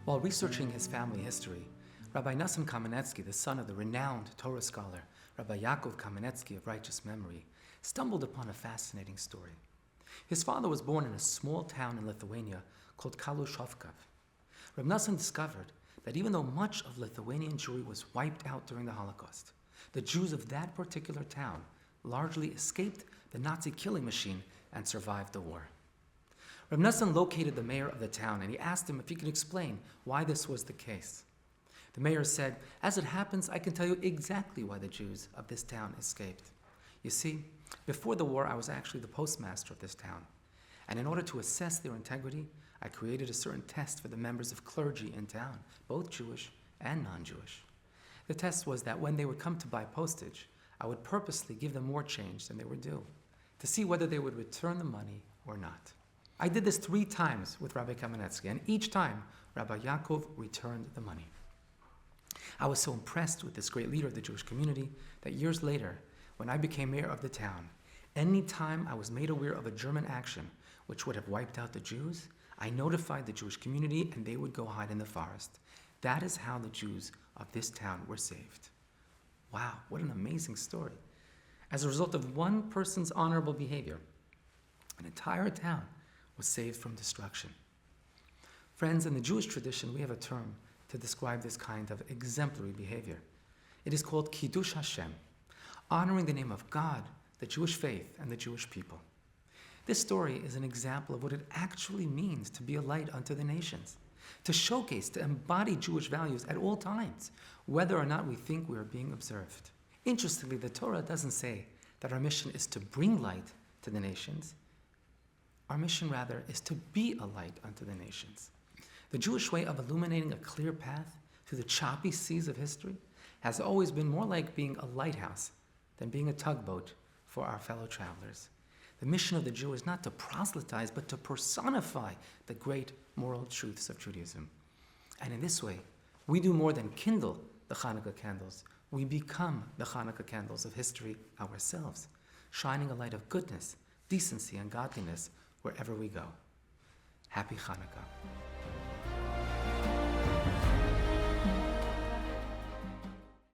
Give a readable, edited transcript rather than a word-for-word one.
While researching his family history, Rabbi Nassim Kamenetsky, the son of the renowned Torah scholar Rabbi Yaakov Kamenetsky of righteous memory, stumbled upon a fascinating story. His father was born in a small town in Lithuania called Kalushovka. Reb Nassim discovered that even though much of Lithuanian Jewry was wiped out during the Holocaust, the Jews of that particular town largely escaped the Nazi killing machine and survived the war. Reb Nassim located the mayor of the town and he asked him if he could explain why this was the case. The mayor said, "As it happens, I can tell you exactly why the Jews of this town escaped. You see, before the war, I was actually the postmaster of this town. And in order to assess their integrity, I created a certain test for the members of clergy in town, both Jewish and non-Jewish. The test was that when they would come to buy postage, I would purposely give them more change than they were due, to see whether they would return the money or not. I did this 3 times with Rabbi Kamenetsky, and each time, Rabbi Yaakov returned the money. I was so impressed with this great leader of the Jewish community that years later, when I became mayor of the town, any time I was made aware of a German action which would have wiped out the Jews, I notified the Jewish community and they would go hide in the forest. That is how the Jews of this town were saved." Wow, what an amazing story. As a result of one person's honorable behavior, an entire town was saved from destruction. Friends, in the Jewish tradition, we have a term to describe this kind of exemplary behavior. It is called Kiddush Hashem, honoring the name of God, the Jewish faith, and the Jewish people. This story is an example of what it actually means to be a light unto the nations, to showcase, to embody Jewish values at all times, whether or not we think we are being observed. Interestingly, the Torah doesn't say that our mission is to bring light to the nations. Our mission, rather, is to be a light unto the nations. The Jewish way of illuminating a clear path through the choppy seas of history has always been more like being a lighthouse than being a tugboat for our fellow travelers. The mission of the Jew is not to proselytize, but to personify the great moral truths of Judaism. And in this way, we do more than kindle the Hanukkah candles. We become the Hanukkah candles of history ourselves, shining a light of goodness, decency, and godliness wherever we go. Happy Hanukkah.